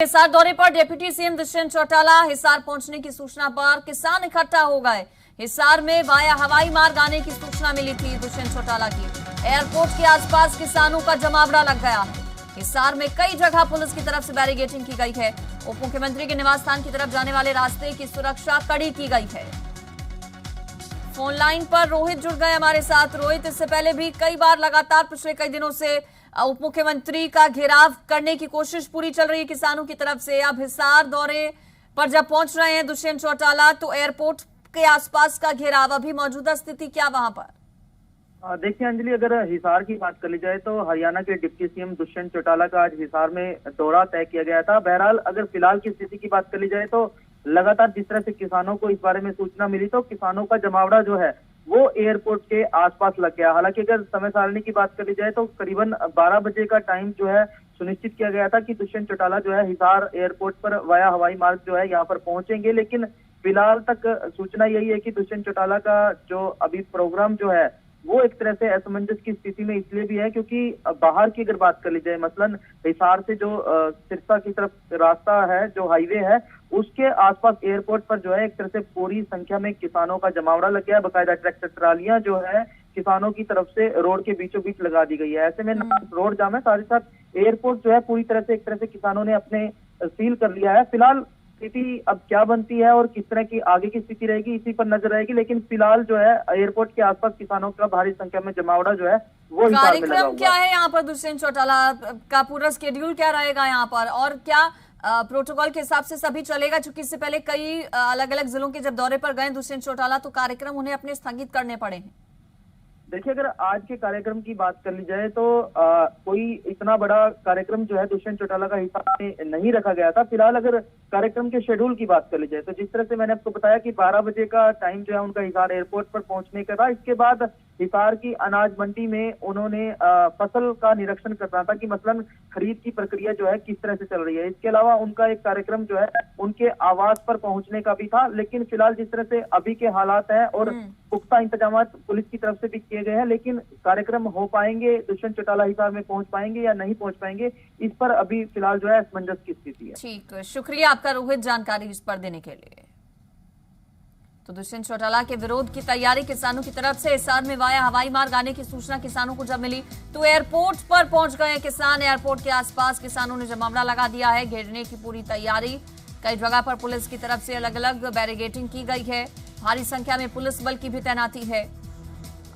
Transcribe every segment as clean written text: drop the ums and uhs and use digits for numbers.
हिसार दौरे पर deputy CM Dushyant Chautala Hisar पहुंचने की सूचना पर किसान इकट्ठा हो गए। हिसार में वाया हवाई मार्ग आने की सूचना मिली थी दुष्यंत चौटाला की। एयरपोर्ट के आसपास किसानों का जमावड़ा लग गया है। हिसार में कई जगह पुलिस की तरफ से बैरिकेडिंग की गई है। उप मुख्यमंत्री के निवास स्थान की तरफ जाने वाले रास्ते की सुरक्षा कड़ी की गई है। फोन लाइन पर रोहित जुड़ गए हमारे साथ। रोहित, इससे पहले भी कई बार लगातार पिछले कई दिनों से उप मुख्यमंत्री का घेराव करने की कोशिश पूरी चल रही है किसानों की तरफ से। अब हिसार दौरे पर जब पहुंच रहे हैं दुष्यंत चौटाला, तो एयरपोर्ट के आसपास का घेराव, अभी मौजूदा स्थिति क्या वहां पर? देखिए अंजलि, अगर हिसार की बात कर ली जाए तो हरियाणा के डिप्टी सीएम दुष्यंत चौटाला का आज हिसार में दौरा तय किया गया था। बहरहाल अगर फिलहाल की स्थिति की बात कर ली जाए तो लगातार जिस तरह से किसानों को इस बारे में सूचना मिली, तो किसानों का जमावड़ा जो है वो एयरपोर्ट के आसपास लग गया। हालांकि अगर समय सारणी की बात कर ली जाए तो करीबन 12 बजे का टाइम जो है सुनिश्चित किया गया था कि दुष्यंत चौटाला जो है हिसार एयरपोर्ट पर वाया हवाई मार्ग जो है यहाँ पर पहुंचेंगे। लेकिन फिलहाल तक सूचना यही है कि दुष्यंत चौटाला का जो अभी प्रोग्राम जो है वो एक तरह से असमंजस की स्थिति में इसलिए भी है क्योंकि बाहर की अगर बात कर ली जाए, मसलन हिसार से जो सिरसा की तरफ रास्ता है, जो हाईवे है, उसके आसपास एयरपोर्ट पर जो है एक तरह से पूरी संख्या में किसानों का जमावड़ा लग गया है। बकायदा ट्रैक्टर ट्रालियां जो है किसानों की तरफ से रोड के बीचों बीच लगा दी गई है। ऐसे में रोड जाम है, साथ ही साथ एयरपोर्ट जो है पूरी तरह से एक तरह से किसानों ने अपने सील कर लिया है। फिलहाल स्थिति अब क्या बनती है और किस तरह की आगे की स्थिति रहेगी, इसी पर नजर रहेगी। लेकिन फिलहाल जो है एयरपोर्ट के आसपास किसानों का भारी संख्या में जमावड़ा जो है वो हिसार में लगा हुआ है। कार्यक्रम क्या है यहाँ पर? दुष्यंत चौटाला का पूरा स्केड्यूल क्या रहेगा यहाँ पर, और क्या प्रोटोकॉल के हिसाब से सभी चलेगा? चूंकि इससे पहले कई अलग अलग जिलों के जब दौरे पर गए दुष्यंत चौटाला, तो कार्यक्रम उन्हें अपने स्थगित करने पड़े हैं। देखिए, अगर आज के कार्यक्रम की बात कर ली जाए तो कोई इतना बड़ा कार्यक्रम जो है दुष्यंत चौटाला का हिसार में नहीं रखा गया था। फिलहाल अगर कार्यक्रम के शेड्यूल की बात कर ली जाए तो जिस तरह से मैंने आपको बताया कि 12 बजे का टाइम जो है उनका हिसार एयरपोर्ट पर पहुंचने का था। इसके बाद हिसार की अनाज मंडी में उन्होंने फसल का निरीक्षण करना था कि मसलन खरीद की प्रक्रिया जो है किस तरह से चल रही है। इसके अलावा उनका एक कार्यक्रम जो है उनके आवास पर पहुंचने का भी था। लेकिन फिलहाल जिस तरह से अभी के हालात है और पुख्ता इंतजाम पुलिस की तरफ से भी किए गए हैं, लेकिन कार्यक्रम हो पाएंगे, दुष्यंत चौटाला हिसार में पहुंच पाएंगे या नहीं पहुंच पाएंगे, इस पर अभी फिलहाल जो है असमंजस की स्थिति है। ठीक, शुक्रिया आपका रोहित जानकारी इस पर देने के लिए। तो दुष्यंत चौटाला के विरोध की तैयारी किसानों की तरफ से। हिसार में वाया हवाई मार्ग आने की सूचना किसानों को जब मिली तो एयरपोर्ट पर पहुंच गए किसान। एयरपोर्ट के आसपास किसानों ने जमावड़ा लगा दिया है। घेरने की पूरी तैयारी, कई जगह पर पुलिस की तरफ से अलग अलग बैरिकेडिंग की गई है। भारी संख्या में पुलिस बल की भी तैनाती है।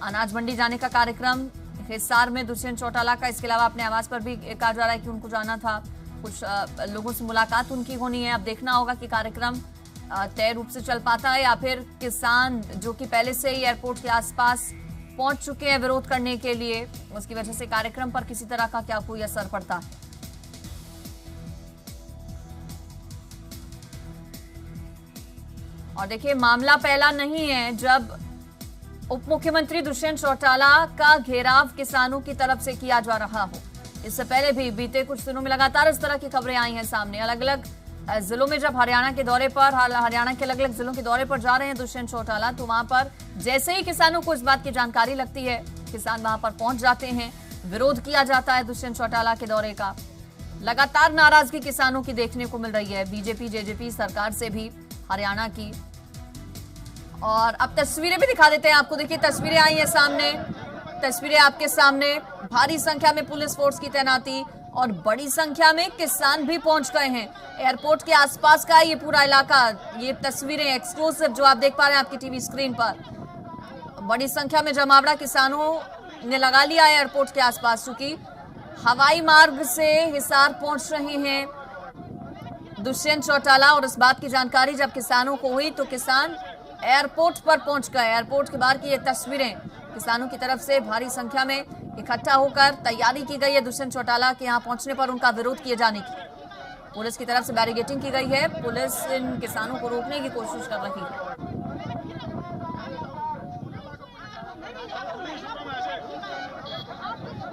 अनाज मंडी जाने का कार्यक्रम हिसार में दुष्यंत चौटाला का, इसके अलावा अपने आवास पर भी कहा जा रहा है कि उनको जाना था, कुछ लोगों से मुलाकात उनकी होनी है। अब देखना होगा कि कार्यक्रम तय रूप से चल पाता है या फिर किसान जो कि पहले से ही एयरपोर्ट के आसपास पहुंच चुके हैं विरोध करने के लिए, उसकी वजह से कार्यक्रम पर किसी तरह का क्या कोई असर पड़ता है। और देखिए, मामला पहला नहीं है जब उप मुख्यमंत्री दुष्यंत चौटाला का घेराव किसानों की तरफ से किया जा रहा हो। इससे पहले भी बीते कुछ दिनों में लगातार इस तरह की खबरें आई हैं सामने। अलग अलग जिलों में जब हरियाणा के दौरे पर, हरियाणा के अलग अलग जिलों के दौरे पर जा रहे हैं दुष्यंत चौटाला, तो वहां पर जैसे ही किसानों को इस बात की जानकारी लगती है, किसान वहां पर पहुंच जाते हैं, विरोध किया जाता है दुष्यंत चौटाला के दौरे का। लगातार नाराजगी किसानों की देखने को मिल रही है, बीजेपी जेजेपी सरकार से भी हरियाणा की। और अब तस्वीरें भी दिखा देते हैं आपको। देखिए, तस्वीरें आई हैं सामने, तस्वीरें आपके सामने। भारी संख्या में पुलिस फोर्स की तैनाती और बड़ी संख्या में किसान भी पहुंच गए हैं। एयरपोर्ट के आसपास का ये पूरा इलाका, ये तस्वीरें एक्सक्लूसिव जो आप देख पा रहे हैं आपकी टीवी स्क्रीन पर। बड़ी संख्या में जमावड़ा किसानों ने लगा लिया है एयरपोर्ट के आसपास, क्योंकि हवाई मार्ग से हिसार पहुंच रहे हैं दुष्यंत चौटाला। और इस बात की जानकारी जब किसानों को हुई तो किसान एयरपोर्ट पर पहुंच गए। एयरपोर्ट के बाहर की ये तस्वीरें, किसानों की तरफ से भारी संख्या में इकट्ठा होकर तैयारी की गई है दुष्यंत चौटाला के यहां पहुंचने पर उनका विरोध किए जाने की। पुलिस की तरफ से बैरिकेडिंग की गई है। पुलिस इन किसानों को रोकने की कोशिश कर रही है।